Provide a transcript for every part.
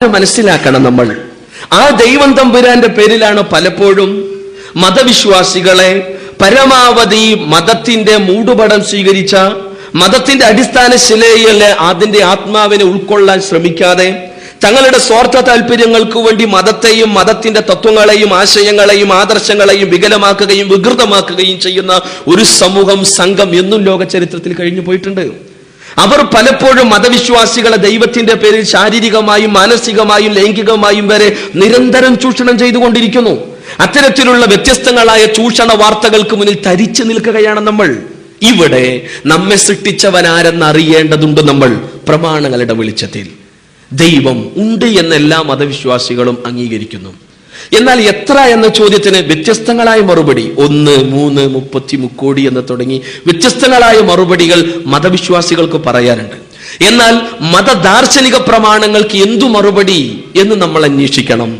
മനസ്സിലാക്കണം. നമ്മൾ ആ ദൈവം തമ്പുരാന്റെ പേരിലാണ് പലപ്പോഴും മതവിശ്വാസികളെ പരമാവധി മതത്തിന്റെ മൂടുപടം സ്വീകരിച്ച മതത്തിന്റെ അടിസ്ഥാന ശിലയിലെ അതിന്റെ ആത്മാവിനെ ഉൾക്കൊള്ളാൻ ശ്രമിക്കാതെ തങ്ങളുടെ സ്വാർത്ഥ താല്പര്യങ്ങൾക്ക് വേണ്ടി മതത്തെയും മതത്തിന്റെ തത്വങ്ങളെയും ആശയങ്ങളെയും ആദർശങ്ങളെയും വികലമാക്കുകയും വികൃതമാക്കുകയും ചെയ്യുന്ന ഒരു സമൂഹം, സംഘം എന്നും ലോക ചരിത്രത്തിൽ കഴിഞ്ഞു പോയിട്ടുണ്ട്. അവർ പലപ്പോഴും മതവിശ്വാസികളെ ദൈവത്തിന്റെ പേരിൽ ശാരീരികമായും മാനസികമായും ലൈംഗികമായും വരെ നിരന്തരം ചൂഷണം ചെയ്തുകൊണ്ടിരിക്കുന്നു. അത്തരത്തിലുള്ള വ്യത്യസ്തങ്ങളായ ചൂഷണ വാർത്തകൾക്ക് മുന്നിൽ തരിച്ചു നിൽക്കുകയാണ് നമ്മൾ. ഇവിടെ നമ്മെ സൃഷ്ടിച്ചവനാരെന്ന് അറിയേണ്ടതുണ്ട്. നമ്മൾ പ്രമാണങ്ങളുടെ വെളിച്ചത്തിൽ ദൈവം ഉണ്ട് എന്ന എല്ലാ മതവിശ്വാസികളും അംഗീകരിക്കുന്നു. എന്നാൽ എത്ര എന്ന ചോദ്യത്തിന് വ്യത്യസ്തങ്ങളായ മറുപടി 1, 3, 30 കോടി എന്ന് തുടങ്ങി വ്യത്യസ്തങ്ങളായ മറുപടികൾ മതവിശ്വാസികൾക്ക് പറയാറുണ്ട്. എന്നാൽ മതദാർശനിക പ്രമാണങ്ങൾക്ക് എന്തു മറുപടി എന്ന് നമ്മൾ അന്വേഷിക്കണം.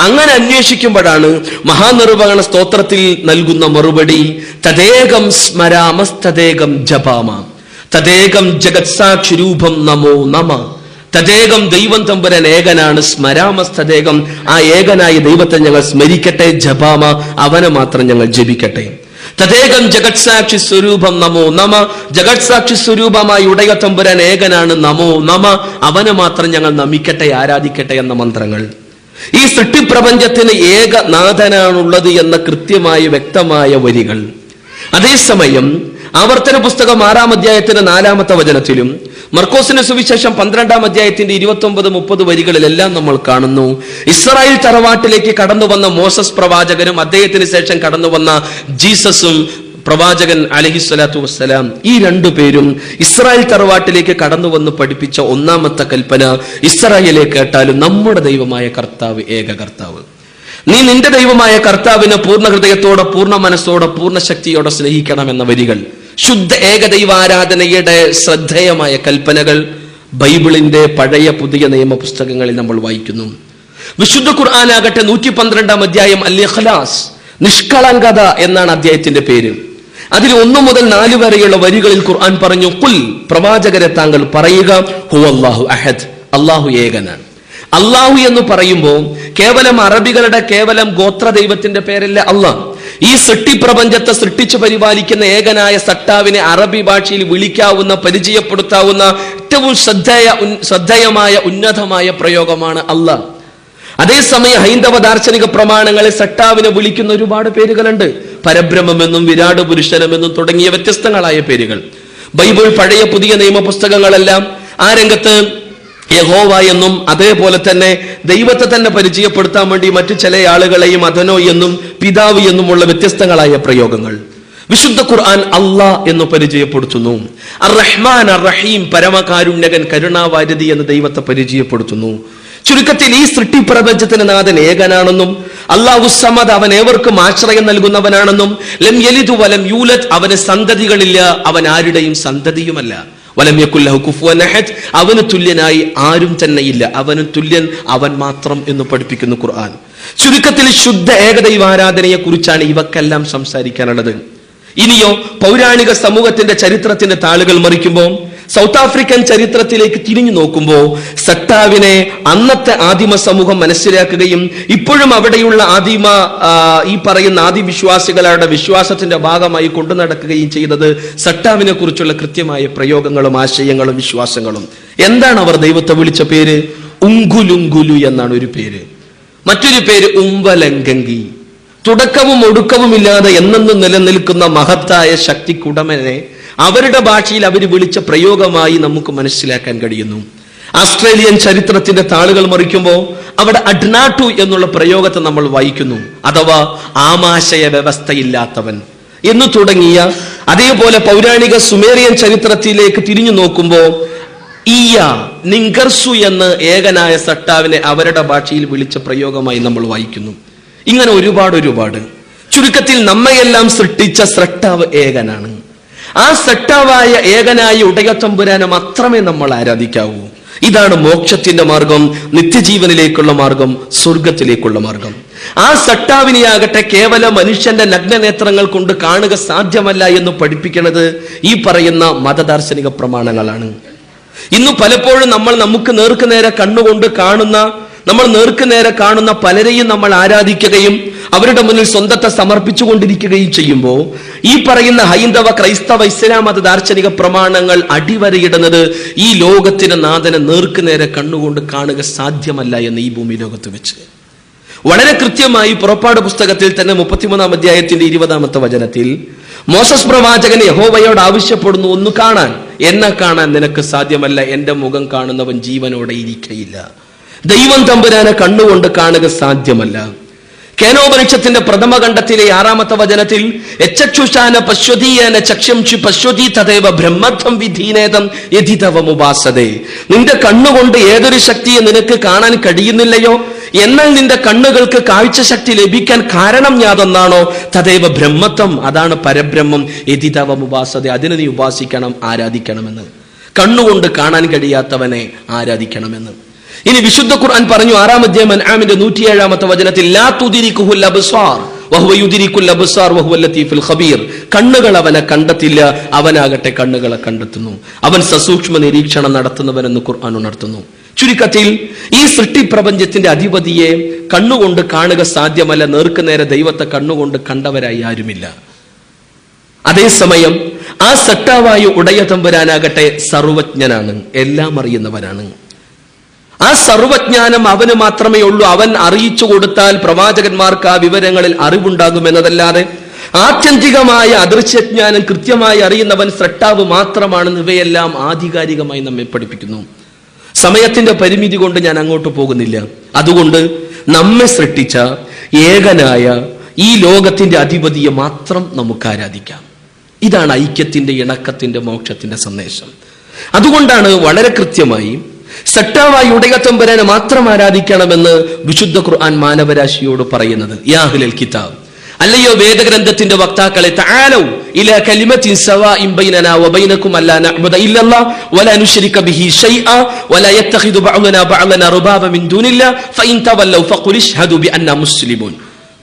അങ്ങനെ അന്വേഷിക്കുമ്പോഴാണ് മഹാനിർവഹണ സ്തോത്രത്തിൽ നൽകുന്ന മറുപടി തദേകം സ്മരാമസ്തദേകം ജപാമ തദേകം ജഗത്സാക്ഷരൂപം നമോ നമ. തദേകം ദൈവം തമ്പുരാൻ ഏകനാണ്, സ്മരാമസ്തദേകം ആ ഏകനായ ദൈവത്തെ ഞങ്ങൾ സ്മരിക്കട്ടെ, ജപാമ അവനെ മാത്രം ഞങ്ങൾ ജപിക്കട്ടെ. തദേകം ജഗത്സാക്ഷി സ്വരൂപം നമോ നമ, ജഗത്സാക്ഷി സ്വരൂപമായി ഉടയ തമ്പുരാൻ ഏകനാണ്, നമോ നമ അവനെ മാത്രം ഞങ്ങൾ നമിക്കട്ടെ, ആരാധിക്കട്ടെ എന്ന മന്ത്രങ്ങൾ. ഈ സൃഷ്ടിപ്രപഞ്ചത്തിന് ഏക നാഥനാണുള്ളത് എന്ന കൃത്യമായ വ്യക്തമായ വരികൾ. അതേസമയം ആവർത്തന പുസ്തകം 6-ാം അധ്യായത്തിന്റെ 4-ാമത്തെ വചനത്തിലും മർക്കോസിന്റെ സുവിശേഷം 12-ാം അധ്യായത്തിന്റെ 29-30 വരികളിലെല്ലാം നമ്മൾ കാണുന്നു, ഇസ്രായേൽ തറവാട്ടിലേക്ക് കടന്നു വന്ന മോസസ് പ്രവാചകനും അദ്ദേഹത്തിന് ശേഷം കടന്നു വന്ന ജീസസും പ്രവാചകൻ അലൈഹിസ്സലാത്തു വസ്സലാം, ഈ രണ്ടുപേരും ഇസ്രായേൽ തറവാട്ടിലേക്ക് കടന്നു വന്ന് പഠിപ്പിച്ച ഒന്നാമത്തെ കൽപ്പന, ഇസ്രായേലെ കേട്ടാലും നമ്മുടെ ദൈവമായ കർത്താവ് ഏക കർത്താവ്. നീ നിന്റെ ദൈവമായ കർത്താവിനെ പൂർണ്ണ ഹൃദയത്തോടെ, പൂർണ്ണ മനസ്സോടെ, പൂർണ്ണ ശക്തിയോടെ സ്നേഹിക്കണം എന്ന വരികൾ, ശുദ്ധ ഏകദൈവാരാധനയുടെ ശ്രദ്ധേയമായ കൽപ്പനകൾ ബൈബിളിന്റെ പഴയ പുതിയ നിയമ പുസ്തകങ്ങളിൽ നമ്മൾ വായിക്കുന്നു. വിശുദ്ധ ഖുർആനാകട്ടെ 112-ാം അധ്യായം അൽ ഇഖ്ലാസ്, നിഷ്കളങ്കത എന്നാണ് അധ്യായത്തിന്റെ പേര്. അതിൽ 1 മുതൽ 4 വരെയുള്ള വരികളിൽ ഖുർആൻ പറഞ്ഞു, ഖുൽ പ്രവാചകരെ താങ്കൾ പറയുക, ഹുവല്ലാഹു അഹദ് അല്ലാഹു ഏകനാണ്. അല്ലാഹു എന്ന് പറയുമ്പോൾ കേവലം അറബികളുടെ കേവലം ഗോത്ര ദൈവത്തിന്റെ പേരല്ല അല്ലാഹ്. ഈ സൃഷ്ടിപ്രപഞ്ചത്തെ സൃഷ്ടിച്ചു പരിപാലിക്കുന്ന ഏകനായ സട്ടാവിനെ അറബി ഭാഷയിൽ വിളിക്കാവുന്ന, പരിചയപ്പെടുത്താവുന്ന ഏറ്റവും ശ്രദ്ധേയമായ ഉന്നതമായ പ്രയോഗമാണ് അല്ലാഹ്. അതേസമയം ഹൈന്ദവ ദാർശനിക പ്രമാണങ്ങളിൽ സട്ടാവിനെ വിളിക്കുന്ന ഒരുപാട് പേരുകളുണ്ട്. പരബ്രഹ്മമെന്നും വിരാട് പുരുഷനമെന്നും തുടങ്ങിയ വ്യത്യസ്തങ്ങളായ പേരുകൾ. ബൈബിൾ പഴയ പുതിയ നിയമ പുസ്തകങ്ങളെല്ലാം ആ രംഗത്ത് യഹോവ എന്നും അതേപോലെ തന്നെ ദൈവത്തെ തന്നെ പരിചയപ്പെടുത്താൻ വേണ്ടി മറ്റു ചില ആളുകളെയും അദനോ എന്നും പിതാവ് എന്നുമുള്ള വ്യത്യസ്തങ്ങളായ പ്രയോഗങ്ങൾ. വിശുദ്ധ ഖുർആൻ അല്ലാഹ് എന്ന് പരിചയപ്പെടുത്തുന്നു. അർ റഹ്മാൻ അർ റഹീം, പരമകാരുണ്യകൻ കരുണാവാരിധി എന്ന് ദൈവത്തെ പരിചയപ്പെടുത്തുന്നു. ചുരുക്കത്തിൽ ഈ സൃഷ്ടിപ്രപഞ്ചത്തിന് നാഥൻ ഏകനാണെന്നും അല്ലാഹു സമദ് അവൻ ഏവർക്കും ആശ്രയം നൽകുന്നവനാണെന്നും ലം യലിദ് വലം യൂലദ് അവന് സന്തതികളില്ല, അവൻ ആരുടെയും സന്തതിയുമല്ല, വലം യകുൽ ലഹു കുഫുവൻ അഹദ് അവന് തുല്യനായി ആരും തന്നെയില്ല, അവന് തുല്യൻ അവൻ മാത്രം എന്ന് പഠിപ്പിക്കുന്നു ഖുർആൻ. ചുരുക്കത്തിൽ ശുദ്ധ ഏകദൈവാരാധനയെ കുറിച്ചാണ് ഇവക്കെല്ലാം സംസാരിക്കാനുള്ളത്. ഇനിയോ പൗരാണിക സമൂഹത്തിന്റെ ചരിത്രത്തിന്റെ താളുകൾ മറിക്കുമ്പോൾ സൗത്ത് ആഫ്രിക്കൻ ചരിത്രത്തിലേക്ക് തിരിഞ്ഞു നോക്കുമ്പോൾ സട്ടാവിനെ അന്നത്തെ ആദിമ സമൂഹം മനസ്സിലാക്കുകയും ഇപ്പോഴും അവിടെയുള്ള ഈ പറയുന്ന ആദിവിശ്വാസികളുടെ വിശ്വാസത്തിന്റെ ഭാഗമായി കൊണ്ടു നടക്കുകയും ചെയ്തത് സട്ടാവിനെ കുറിച്ചുള്ള കൃത്യമായ പ്രയോഗങ്ങളും ആശയങ്ങളും വിശ്വാസങ്ങളും. എന്താണ് അവർ ദൈവത്തെ വിളിച്ച പേര്? ഉങ്കുലുങ്കുലു എന്നാണ് ഒരു പേര്. മറ്റൊരു പേര് ഉംവലങ്കങ്കി. തുടക്കവും ഒടുക്കവുമില്ലാതെ എന്നെന്നും നിലനിൽക്കുന്ന മഹത്തായ ശക്തിക്കുടമനെ അവരുടെ ഭാഷയിൽ അവർ വിളിച്ച പ്രയോഗമായി നമുക്ക് മനസ്സിലാക്കാൻ കഴിയുന്നു. ആസ്ട്രേലിയൻ ചരിത്രത്തിന്റെ താളുകൾ മറിക്കുമ്പോൾ അവിടെ അഡ്നാട്ടു എന്നുള്ള പ്രയോഗത്തെ നമ്മൾ വായിക്കുന്നു, അഥവാ ആമാശയ വ്യവസ്ഥയില്ലാത്തവൻ എന്ന് തുടങ്ങിയ. അതേപോലെ പൗരാണിക സുമേറിയൻ ചരിത്രത്തിലേക്ക് തിരിഞ്ഞു നോക്കുമ്പോൾ ഈയ നിങ്കർസു എന്ന് ഏകനായ സട്ടാവിനെ അവരുടെ ഭാഷയിൽ വിളിച്ച പ്രയോഗമായി നമ്മൾ വായിക്കുന്നു. ഇങ്ങനെ ഒരുപാട്. ചുരുക്കത്തിൽ നമ്മയെല്ലാം സൃഷ്ടിച്ച സ്രഷ്ടാവ് ഏകനാണ്. ആ സട്ടാവായ ഏകനായ ഉടയത്തമ്പുരാനെ മാത്രമേ നമ്മൾ ആരാധിക്കാവൂ. ഇതാണ് മോക്ഷത്തിന്റെ മാർഗം, നിത്യജീവനിലേക്കുള്ള മാർഗം, സ്വർഗത്തിലേക്കുള്ള മാർഗം. ആ സട്ടാവിനെയാകട്ടെ കേവല മനുഷ്യന്റെ നഗ്നനേത്രങ്ങൾ കൊണ്ട് കാണുക സാധ്യമല്ല എന്ന് പഠിപ്പിക്കുന്നത് ഈ പറയുന്ന മതദാർശനിക പ്രമാണങ്ങളാണ്. ഇന്ന് പലപ്പോഴും നമ്മൾ നമുക്ക് നേർക്കുനേരെ കണ്ണുകൊണ്ട് കാണുന്ന, നമ്മൾ നേർക്കുനേരെ കാണുന്ന പലരെയും നമ്മൾ ആരാധിക്കുകയും അവരുടെ മുന്നിൽ സ്വന്തത്തെ സമർപ്പിച്ചുകൊണ്ടിരിക്കുകയും ചെയ്യുമ്പോൾ ഈ പറയുന്ന ഹൈന്ദവ, ക്രൈസ്തവ, ഇസ്ലാം മത ദാർശനിക പ്രമാണങ്ങൾ അടിവരയിടുന്നത് ഈ ലോകത്തിന് നാഥനെ നേർക്കുനേരെ കണ്ണുകൊണ്ട് കാണുക സാധ്യമല്ല എന്ന് ഈ ഭൂമി ലോകത്ത് വെച്ച് വളരെ കൃത്യമായി പുറപ്പാട് പുസ്തകത്തിൽ തന്നെ 33-ാം അധ്യായത്തിന്റെ 20-ാമത്തെ വചനത്തിൽ മോശസ് പ്രവാചകൻ യഹോവയോട് ആവശ്യപ്പെടുന്നു, ഒന്ന് കാണാൻ, എന്നെ കാണാൻ നിനക്ക് സാധ്യമല്ല, എന്റെ മുഖം കാണുന്നവൻ ജീവനോടെ ഇരിക്കയില്ല. ദൈവം തമ്പുരാനെ കണ്ണുകൊണ്ട് കാണുക സാധ്യമല്ല. കേനോപനിഷത്തിന്റെ പ്രഥമ ഖണ്ഡത്തിലെ 6-ാമത്തെ വചനത്തിൽ എച്ചക്ഷുഷാന പശ്വതീയന ചക്ഷ്യംചു പശ്വതീ തദേവ ബ്രഹ്മത്വം വിധീനേതം യഥിതവമുപാസതേ. നിന്റെ കണ്ണുകൊണ്ട് ഏതൊരു ശക്തിയെ നിനക്ക് കാണാൻ കഴിയുന്നില്ലയോ, എന്നാൽ നിന്റെ കണ്ണുകൾക്ക് കാഴ്ചശക്തി ലഭിക്കാൻ കാരണം യാതൊന്നാണോ, തദേവ ബ്രഹ്മത്വം, അതാണ് പരബ്രഹ്മം, യഥിതവമുപാസത, അതിനെ നീ ഉപാസിക്കണം, ആരാധിക്കണമെന്ന്. കണ്ണുകൊണ്ട് കാണാൻ കഴിയാത്തവനെ ആരാധിക്കണമെന്ന്. ഇനി വിശുദ്ധ ഖുർആൻ പറഞ്ഞു 6-ാം അധ്യായം അൻആമിന്റെ 107-ാമത്തെ വചനത്തിൽ ലാ തുദിരികുൽ അബ്സാർ വഹുവ യുദിരികുൽ അബ്സാർ വഹുവൽ ലത്തീഫുൽ ഖബീർ. കണ്ണുകൾ അവനെ കണ്ടെത്തില്ല, അവനാകട്ടെ കണ്ണുകളെ കണ്ടെത്തുന്നു. അവൻ സസൂക്ഷ്മ നിരീക്ഷണം നടത്തുന്നവനെന്ന് ഖുർആൻ ഉണർത്തുന്നു. ചുരുക്കത്തിൽ ഈ സൃഷ്ടി പ്രപഞ്ചത്തിന്റെ അധിപതിയെ കണ്ണുകൊണ്ട് കാണുക സാധ്യമല്ല. നേർക്കുനേരെ ദൈവത്തെ കണ്ണുകൊണ്ട് കണ്ടവരായി ആരുമില്ല. അതേസമയം ആ സട്ടാവായ ഉടയ തമ്പുരാനാകട്ടെ സർവജ്ഞനാണ്, എല്ലാം അറിയുന്നവനാണ്. ആ സർവജ്ഞാനം അവന് മാത്രമേ ഉള്ളൂ. അവൻ അറിയിച്ചു കൊടുത്താൽ പ്രവാചകന്മാർക്ക് ആ വിവരങ്ങളിൽ അറിവുണ്ടാകുമെന്നതല്ലാതെ ആത്യന്തികമായ അദൃശ്യജ്ഞാനം കൃത്യമായി അറിയുന്നവൻ സൃഷ്ടാവ് മാത്രമാണെന്ന് ഇവയെല്ലാം ആധികാരികമായി നമ്മെ പഠിപ്പിക്കുന്നു. സമയത്തിന്റെ പരിമിതി കൊണ്ട് ഞാൻ അങ്ങോട്ട് പോകുന്നില്ല. അതുകൊണ്ട് നമ്മെ സൃഷ്ടിച്ച ഏകനായ ഈ ലോകത്തിന്റെ അധിപതിയെ മാത്രം നമുക്ക് ആരാധിക്കാം. ഇതാണ് ഐക്യത്തിന്റെ, ഇണക്കത്തിന്റെ, മോക്ഷത്തിന്റെ സന്ദേശം. അതുകൊണ്ടാണ് വളരെ കൃത്യമായി സട്ടാവായി ഉടയത്തമ്പുരാനെ മാത്രം ആരാധിക്കണമെന്ന് വിശുദ്ധ ഖുർആൻ മാനവരാശിയോട് പറയുന്നത്. യാ അഹ്ലൽ കിതാബ്, അല്ലയോ വേദഗ്രന്ഥത്തിന്റെ വക്താക്കളെ, തആലൗ ഇലാ കലിമത്തിൻ സവാഇൻ ബൈനനാ വബൈനകും അല്ലാ നഅ്ബുദ ഇല്ലല്ലാഹ് വലാ നുശ്രിക ബിഹി ശൈഅ വലാ യത്തഖിദു ബഅദുനാ ബഅദൻ അർബാബ മിൻ ദൂനില്ലാഹ് ഫഇൻ തവല്ലൗ ഫഖുൽ ഇശ്ഹദു ബിഅന്നാ മുസ്ലിമൂൻ.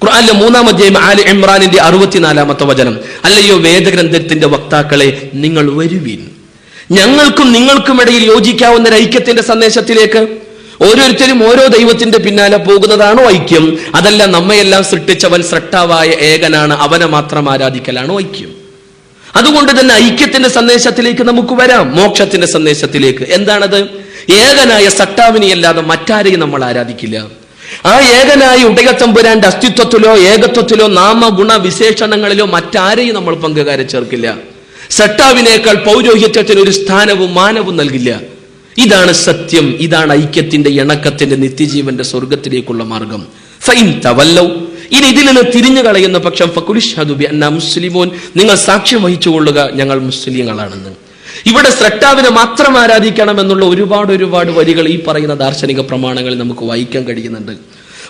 ഖുർആനിലെ 3-ാം അധ്യായം ആലി ഇംറാനിന്റെ 64-ാമത്തെ വചനം. അല്ലയോ വേദഗ്രന്ഥത്തിന്റെ വക്താക്കളെ, നിങ്ങൾ വരുവിൻ, ഞങ്ങൾക്കും നിങ്ങൾക്കും ഇടയിൽ യോജിക്കാവുന്ന ഒരു ഐക്യത്തിന്റെ സന്ദേശത്തിലേക്ക്. ഓരോരുത്തരും ഓരോ ദൈവത്തിന്റെ പിന്നാലെ പോകുന്നതാണോ ഐക്യം? അതല്ല, നമ്മയെല്ലാം സൃഷ്ടിച്ചവൻ സൃഷ്ടാവായ ഏകനാണ്, അവനെ മാത്രം ആരാധിക്കലാണോ ഐക്യം? അതുകൊണ്ട് തന്നെ ഐക്യത്തിന്റെ സന്ദേശത്തിലേക്ക് നമുക്ക് വരാം, മോക്ഷത്തിന്റെ സന്ദേശത്തിലേക്ക്. എന്താണത്? ഏകനായ സട്ടാവിനെ അല്ലാതെ മറ്റാരെയും നമ്മൾ ആരാധിക്കില്ല. ആ ഏകനായ ഉടയത്തമ്പുരാന്റെ അസ്തിത്വത്തിലോ ഏകത്വത്തിലോ നാമഗുണ വിശേഷണങ്ങളിലോ മറ്റാരെയും നമ്മൾ പങ്കുകാരെ ചേർക്കില്ല. സട്ടാവിനേക്കാൾ പൗരോഹിത്യത്തിന് ഒരു സ്ഥാനവും മാനവും നൽകില്ല. ഇതാണ് സത്യം, ഇതാണ് ഐക്യത്തിന്റെ, ഇണക്കത്തിന്റെ, നിത്യജീവന്റെ, സ്വർഗത്തിലേക്കുള്ള മാർഗം. ഫൈൻ തവല്ലൗ, ഇനി ഇതിൽ നിന്ന് തിരിഞ്ഞു കളയുന്ന പക്ഷം ഫഖുൽ ഇശ്ഹദു ബിഅന്നാ മുസ്ലിമൂൻ, നിങ്ങൾ സാക്ഷ്യം വഹിച്ചുകൊള്ളുക, ഞങ്ങൾ മുസ്ലിങ്ങളാണെന്ന്. ഇവിടെ സൃഷ്ടാവിനെ മാത്രം ആരാധിക്കണം എന്നുള്ള ഒരുപാട് വരികൾ ഈ പറയുന്ന ദാർശനിക പ്രമാണങ്ങളിൽ നമുക്ക് വായിക്കാൻ കഴിയുന്നുണ്ട്.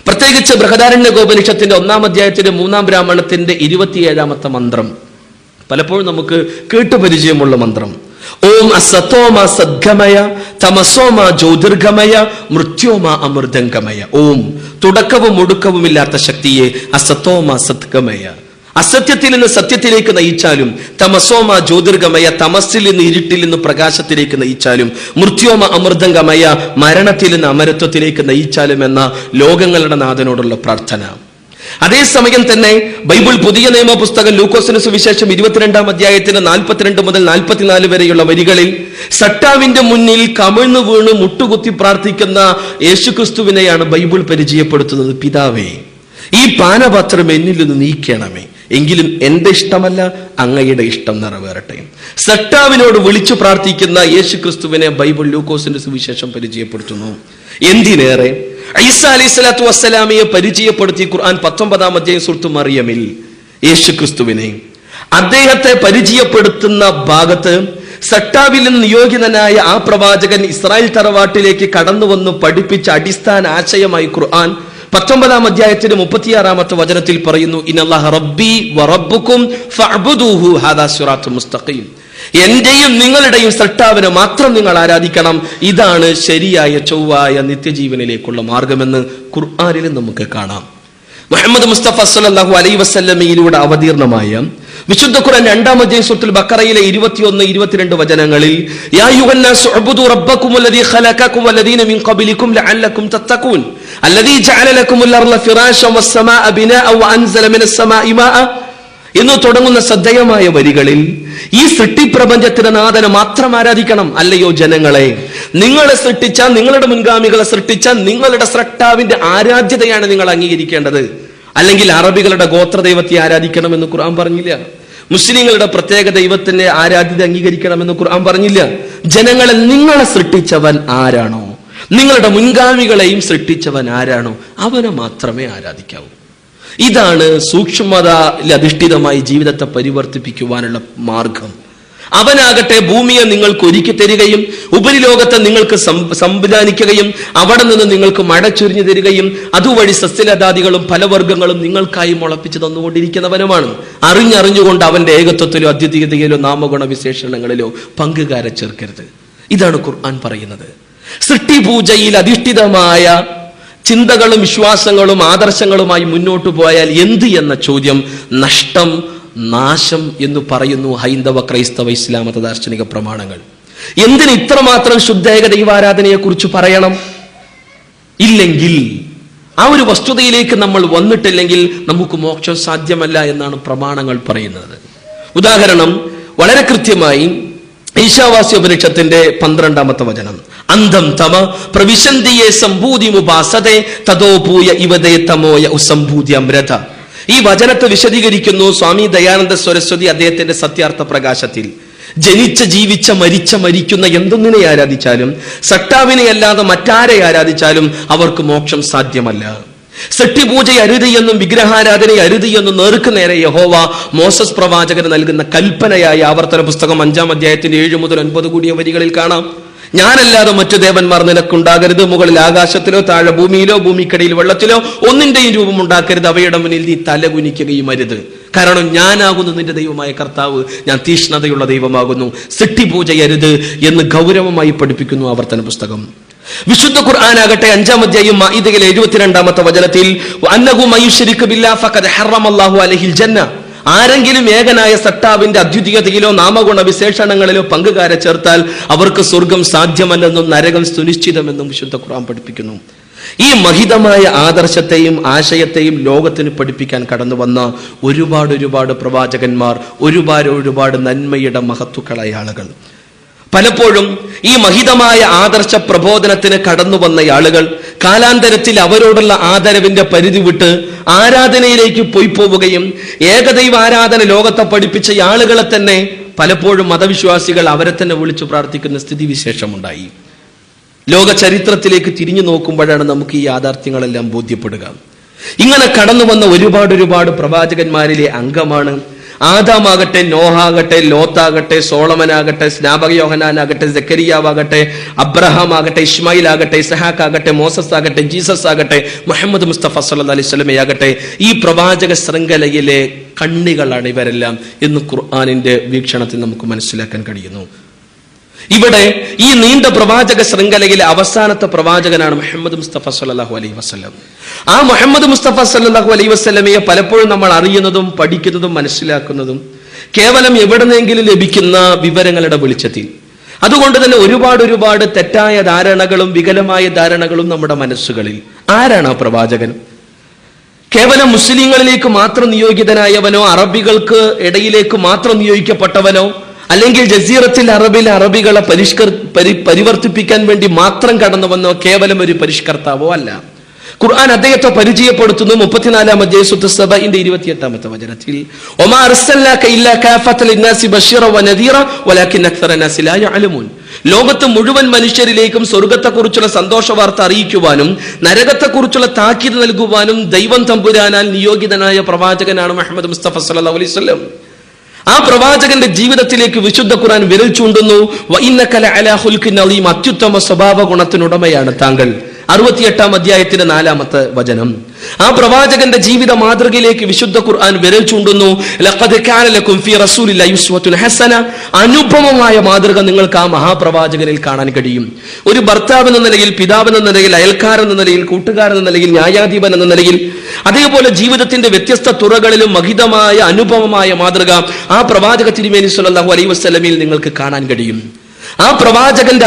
പ്രത്യേകിച്ച് ബൃഹദാരണ്യകോപനിഷത്തിന്റെ 1-ാം അധ്യായത്തിന്റെ 3-ാം ബ്രാഹ്മണത്തിന്റെ 27-ാമത്തെ മന്ത്രം പലപ്പോഴും നമുക്ക് കേട്ടുപരിചയമുള്ള മന്ത്രം. ഓം അസതോമ സദ്ഗമയ തമസോമ ജ്യോതിർഗമയ മൃത്യോമ അമൃതംഗമയ. ഓം, തുടക്കവും ഒടുക്കവുമില്ലാത്ത ശക്തിയെ, അസതോമ സദ്ഗമയ, അസത്യത്തിൽ നിന്ന് സത്യത്തിലേക്ക് നയിച്ചാലും, തമസോമ ജ്യോതിർഗമയ, തമസിൽ നിന്ന് ഇരുട്ടിൽ നിന്ന് പ്രകാശത്തിലേക്ക് നയിച്ചാലും, മൃത്യോമ അമൃതംഗമയ, മരണത്തിൽ നിന്ന് അമരത്വത്തിലേക്ക് നയിച്ചാലും എന്ന ലോകങ്ങളുടെ നാഥനോടുള്ള പ്രാർത്ഥന. അതേസമയം തന്നെ ബൈബിൾ പുതിയ നിയമ പുസ്തകം ലൂക്കോസിന് സുവിശേഷം 22-ാം അധ്യായത്തിന് 42 മുതൽ 44 വരെയുള്ള വരികളിൽ സട്ടാവിന്റെ മുന്നിൽ കമിഴ്ന്നു വീണ് മുട്ടുകുത്തി പ്രാർത്ഥിക്കുന്ന യേശുക്രിസ്തുവിനെയാണ് ബൈബിൾ പരിചയപ്പെടുത്തുന്നത്. പിതാവേ, ഈ പാനപാത്രം എന്നിൽ നിന്ന് നീക്കണമേ, എങ്കിലും എന്റെ ഇഷ്ടമല്ല അങ്ങയുടെ ഇഷ്ടം നിറവേറട്ടെ. സട്ടാവിനോട് വിളിച്ചു പ്രാർത്ഥിക്കുന്ന യേശുക്രിസ്തുവിനെ ബൈബിൾ ലൂക്കോസിന്റെ സുവിശേഷം പരിചയപ്പെടുത്തുന്നു. എന്തിനേറെ ഈസാ അലൈഹിസ്സലാത്തു വസ്സലാമിയെ പരിചയപ്പെടുത്തി ഖുർആൻ 19-ാം അധ്യായം സൂറത്ത് മറിയമിൽ യേശുക്രിസ്തുവിനെ, അദ്ദേഹത്തെ പരിചയപ്പെടുത്തുന്ന ഭാഗത്ത് സട്ടാവിൽ നിന്ന് നിയോഗിതനായ ആ പ്രവാചകൻ ഇസ്രായേൽ തറവാട്ടിലേക്ക് കടന്നു വന്ന് പഠിപ്പിച്ച അടിസ്ഥാന ആശയമായി ഖുർആൻ 19-ാം അധ്യായത്തിന്റെ 36-ാമത്തെ വചനത്തിൽ പറയുന്നു, ഇന്നല്ലാഹ റബ്ബി വറബ്ബുക്കും ഫഅബ്ദൂഹു ഹാദാ സിറാത്തുൽ മുസ്തഖീം. എന്റെയും നിങ്ങളുടെയും സൃഷ്ടാവിനെ മാത്രം നിങ്ങൾ ആരാധിക്കണം, ഇതാണ് ശരിയായ ചൊവ്വായ നിത്യജീവനിലേക്കുള്ള മാർഗമെന്ന് ഖുർആനിൽ നമുക്ക് കാണാം. മുഹമ്മദ് മുസ്തഫ സല്ലല്ലാഹു അലൈഹി വസല്ലമയിലൂടെ അവതീർണമായ വിശുദ്ധ ഖുർആൻ 2-ാം അധ്യായം സൂറത്തുൽ ബഖറയിലെ 21-22 വചനങ്ങളിൽ യാ അയ്യുഹന്നാസു ഉബ്ദു റബ്ബക്കുമുല്ലദീ ഖലഖക്കും വല്ലദീന മിൻ ഖബ്ലിക്കും ലഅല്ലക്കും തത്തഖൂൻ അല്ലദീ ജഅല ലക്കുമുൽ അർള ഫിറാശൻ വസ്സമാഅ ബിനാഅ വഅൻസല മിനസ് സമാഇ മാഅ എന്ന് തുടങ്ങുന്ന ശ്രദ്ധേയമായ വരികളിൽ ഈ സൃഷ്ടിപ്രപഞ്ചത്തിന്റെ നാഥനെ മാത്രം ആരാധിക്കണം. അല്ലയോ ജനങ്ങളെ, നിങ്ങളെ സൃഷ്ടിച്ച, നിങ്ങളുടെ മുൻഗാമികളെ സൃഷ്ടിച്ച നിങ്ങളുടെ സ്രഷ്ടാവിന്റെ ആരാധ്യതയാണ് നിങ്ങൾ അംഗീകരിക്കേണ്ടത്. അല്ലെങ്കിൽ അറബികളുടെ ഗോത്ര ദൈവത്തെ ആരാധിക്കണമെന്ന് ഖുർആൻ പറഞ്ഞില്ല. മുസ്ലിങ്ങളുടെ പ്രത്യേക ദൈവത്തിന്റെ ആരാധ്യത അംഗീകരിക്കണമെന്ന് ഖുർആൻ പറഞ്ഞില്ല. ജനങ്ങളെ, നിങ്ങളെ സൃഷ്ടിച്ചവൻ ആരാണോ, നിങ്ങളുടെ മുൻഗാമികളെയും സൃഷ്ടിച്ചവൻ ആരാണോ അവനെ മാത്രമേ ആരാധിക്കാവൂ. ഇതാണ് സൂക്ഷ്മതയിൽ അധിഷ്ഠിതമായി ജീവിതത്തെ പരിവർത്തിപ്പിക്കുവാനുള്ള മാർഗം. അവനാകട്ടെ ഭൂമിയെ നിങ്ങൾക്ക് ഒരുക്കി തരികയും ഉപരിലോകത്തെ നിങ്ങൾക്ക് സംവിധാനിക്കുകയും അവിടെ നിന്ന് നിങ്ങൾക്ക് മഴ ചൊരിഞ്ഞു തരികയും അതുവഴി സസ്യലതാദികളും ഫലവർഗ്ഗങ്ങളും നിങ്ങൾക്കായി മുളപ്പിച്ചു തന്നുകൊണ്ടിരിക്കുന്നവനുമാണ്. അറിഞ്ഞുകൊണ്ട് അവന്റെ ഏകത്വത്തിലോ അദ്വിതീയതയിലോ നാമഗുണ വിശേഷണങ്ങളിലോ പങ്കുകാരെ ചേർക്കരുത്. ഇതാണ് ഖുർആൻ പറയുന്നത്. സൃഷ്ടിപൂജയിൽ അധിഷ്ഠിതമായ ചിന്തകളും വിശ്വാസങ്ങളും ആദർശങ്ങളുമായി മുന്നോട്ട് പോയാൽ എന്ത് എന്ന ചോദ്യം നഷ്ടം, നാശം എന്ന് പറയുന്നു ഹൈന്ദവ, ക്രൈസ്തവ, ഇസ്ലാം മത ദാർശനിക പ്രമാണങ്ങൾ. എന്തിന് ഇത്രമാത്രം ശുദ്ധേക ദൈവാരാധനയെ കുറിച്ച് പറയണം? ഇല്ലെങ്കിൽ, ആ ഒരു വസ്തുതയിലേക്ക് നമ്മൾ വന്നിട്ടില്ലെങ്കിൽ നമുക്ക് മോക്ഷം സാധ്യമല്ല എന്നാണ് പ്രമാണങ്ങൾ പറയുന്നത്. ഉദാഹരണം വളരെ കൃത്യമായി ഈശാവാസ്യ ഉപനിഷത്തിന്റെ 12-ാമത്തെ വചനം, അന്ധം തമ പ്രവിശന്തിയെ സംഭൂതി മുപാസതേ തതോ പൂയ ഇവതേ തമോയ ഉസംഭൂതി അമൃത. ഈ വചനത്തെ വിശദീകരിക്കുന്നു സ്വാമി ദയാനന്ദ സരസ്വതി അദ്ദേഹത്തിന്റെ സത്യാർത്ഥ പ്രകാശത്തിൽ. ജനിച്ച, ജീവിച്ച, മരിക്കുന്ന എന്തൊന്നിനെ ആരാധിച്ചാലും, സട്ടാവിനെ അല്ലാതെ മറ്റാരെ ആരാധിച്ചാലും അവർക്ക് മോക്ഷം സാധ്യമല്ല. സൃഷ്ടിപൂജ അരുത് എന്നും വിഗ്രഹാരാധന അരുത് എന്നും നേർക്ക് നേരെ യഹോവ മോസസ് പ്രവാചകന് നൽകുന്ന കൽപ്പനയായ ആവർത്തന പുസ്തകം 5-ാം അധ്യായത്തിന്റെ 7 മുതൽ 9 കൂടിയ വരികളിൽ കാണാം. ഞാനല്ലാതെ മറ്റു ദേവന്മാർ നിനക്കുണ്ടാകരുത്. മുകളിൽ ആകാശത്തിലോ താഴെ ഭൂമിയിലോ ഭൂമിക്കടിയിൽ വെള്ളത്തിലോ ഒന്നിന്റെയും രൂപം ഉണ്ടാക്കരുത്. അവയുടെ മുന്നിൽ നീ തലകുനിക്കുകയും അരുത്. കാരണം ഞാനാകുന്നു നിന്റെ ദൈവമായ കർത്താവ്, ഞാൻ തീഷ്ണതയുള്ള ദൈവമാകുന്നു. സൃഷ്ടിപൂജ അരുത് എന്ന് ഗൗരവമായി പഠിപ്പിക്കുന്നു ആവർത്തന പുസ്തകം. വിശുദ്ധ ഖുർആനാകട്ടെ 5-ാം അധ്യായം മാഇദയിലെ 72-ാമത്തെ വചനത്തിൽ അന്നഹു മയുശ്രികു ബില്ലാഹി ഫഖദ് ഹറമല്ലാഹു അലൈഹിൽ ജന്ന, ആരെങ്കിലും ഏകനായ സട്ടാവിന്റെ അദ്വിതീയതയിലോ നാമഗുണ വിശേഷണങ്ങളിലോ പങ്കുകാരെ ചേർത്താൽ അവർക്ക് സ്വർഗം സാധ്യമല്ലെന്നും നരകം സുനിശ്ചിതമെന്നും വിശുദ്ധ ഖുർആൻ പഠിപ്പിക്കുന്നു. ഈ മഹിതമായ ആദർശത്തെയും ആശയത്തെയും ലോകത്തിന് പഠിപ്പിക്കാൻ കടന്നു വന്ന ഒരുപാട് പ്രവാചകന്മാർ, ഒരുപാട് നന്മയുടെ മഹത്തുക്കളായ ആളുകൾ. പലപ്പോഴും ഈ മഹിതമായ ആദർശ പ്രബോധനത്തിന് കടന്നു വന്ന ആളുകൾ കാലാന്തരത്തിൽ അവരോടുള്ള ആദരവിന്റെ പരിധി വിട്ട് ആരാധനയിലേക്ക് പോവുകയും ഏകദൈവ ആരാധന ലോകത്തെ പഠിപ്പിച്ച ആളുകളെ തന്നെ പലപ്പോഴും മതവിശ്വാസികൾ അവരെ തന്നെ വിളിച്ചു പ്രാർത്ഥിക്കുന്ന സ്ഥിതിവിശേഷമുണ്ടായി. ലോക ചരിത്രത്തിലേക്ക് തിരിഞ്ഞു നോക്കുമ്പോഴാണ് നമുക്ക് ഈ യാഥാർത്ഥ്യങ്ങളെല്ലാം ബോധ്യപ്പെടുക. ഇങ്ങനെ കടന്നു വന്ന ഒരുപാട് പ്രവാചകന്മാരിലെ അംഗമാണ് ആദാമാകട്ടെ, നോഹാകട്ടെ, ലോത്താകട്ടെ, സോളമനാകട്ടെ, സ്നാപക യോഹന്നാനാകട്ടെ, സെക്കരിയാവാകട്ടെ, അബ്രഹാം ആകട്ടെ, ഇസ്മായിൽ ആകട്ടെ, ഇസ്ഹാഖ് ആകട്ടെ, മോസസ് ആകട്ടെ, ജീസസ് ആകട്ടെ, മുഹമ്മദ് മുസ്തഫ സല്ലല്ലാഹു അലൈഹി വസല്ലമയാകട്ടെ, ഈ പ്രവാചക ശൃംഖലയിലെ കണ്ണികളാണ് ഇവരെല്ലാം എന്ന് ഖുർആനിന്റെ വീക്ഷണത്തിൽ നമുക്ക് മനസ്സിലാക്കാൻ കഴിയുന്നു. ഇവിടെ ഈ നീണ്ട പ്രവാചക ശൃംഖലയിലെ അവസാനത്തെ പ്രവാചകനാണ് മുഹമ്മദ് മുസ്തഫ സല്ലല്ലാഹു അലൈഹി വസല്ലം. ആ മുഹമ്മദ് മുസ്തഫ സല്ലല്ലാഹു അലൈഹി വസല്ലമയെ പലപ്പോഴും നമ്മൾ അറിയുന്നതും പഠിക്കുന്നതും മനസ്സിലാക്കുന്നതും കേവലം എവിടെന്നെങ്കിലും ലഭിക്കുന്ന വിവരങ്ങളുടെ വെളിച്ചത്തിൽ. അതുകൊണ്ട് തന്നെ ഒരുപാട് തെറ്റായ ധാരണകളും വികലമായ ധാരണകളും നമ്മുടെ മനസ്സുകളിൽ. ആരാണ് ആ പ്രവാചകൻ? കേവലം മുസ്ലിങ്ങളിലേക്ക് മാത്രം നിയോഗിതനായവനോ, അറബികൾക്ക് ഇടയിലേക്ക് മാത്രം നിയോഗിക്കപ്പെട്ടവനോ, അല്ലെങ്കിൽ ജസീറത്തിൽ അറബികളെ പരിവർത്തിപ്പിക്കാൻ വേണ്ടി മാത്രം കടന്നു വന്നോ കേവലം ഒരു പരിഷ്കർത്താവോ അല്ല. ഖുർആൻ അദ്ദേഹത്തെ പരിചയപ്പെടുത്തുന്നു 34-ാം അധ്യായം സൂറത്ത് സബഇന്റെ 28-ാമത്തെ വചനത്തിൽ, ഒമാ അർസൽനാക ഇല്ലാ കാഫത്തൻ ലിന്നാസി ബശീറൻ വനദീറ വലാകിൻ അക്സറൻ നാസി ലാ യഅലമൂൻ. ലോകത്ത് മുഴുവൻ മനുഷ്യരിലേക്കും സ്വർഗത്തെക്കുറിച്ചുള്ള സന്തോഷ വാർത്ത അറിയിക്കുവാനും നരകത്തെക്കുറിച്ചുള്ള താക്കീത് നൽകുവാനും ദൈവം തമ്പുരാനാൽ നിയോഗിതനായ പ്രവാചകനാണ് മുഹമ്മദ് മുസ്തഫ സല്ലല്ലാഹു അലൈഹി വസല്ലം. ആ പ്രവാചകന്റെ ജീവിതത്തിലേക്ക് വിശുദ്ധ ഖുർആൻ വിരൽ ചൂണ്ടുന്നു. വഇന്നക ലഅലാ ഖുൽഖിൻ അളീം, അത്യുത്തമ സ്വഭാവ ഗുണത്തിനുടമയാണ് താങ്കൾ. 68-ാം അധ്യായത്തിന്റെ 4-ാമത്തെ വചനം. ആ പ്രവാചകന്റെ ജീവിത മാതൃകയിലേക്ക് വിശുദ്ധ ഖുർആൻ വിരൽ ചൂണ്ടുന്നു. ലഖദ് കാന ലക്കും ഫീ റസൂലില്ലാഹി ഉസ്വത്തുൻ ഹസന. അനുപമമായ മാതൃക നിങ്ങൾക്ക് ആ മഹാപ്രവാചകനിൽ കാണാൻ കഴിയും. ഒരു ഭർത്താവ് എന്ന നിലയിൽ, പിതാവ് എന്ന നിലയിൽ, അയൽക്കാരൻ എന്ന നിലയിൽ, കൂട്ടുകാരൻ എന്ന നിലയിൽ, ന്യായാധിപൻ എന്ന നിലയിൽ, അതേപോലെ ജീവിതത്തിന്റെ വ്യത്യസ്ത തുറകളിലും മഹിതമായ അനുപമമായ മാതൃക ആ പ്രവാചക തിരുമേനി സ്വല്ലല്ലാഹു അലൈഹി വസല്ലമയിൽ നിങ്ങൾക്ക് കാണാൻ കഴിയും. ആ പ്രവാചകന്റെ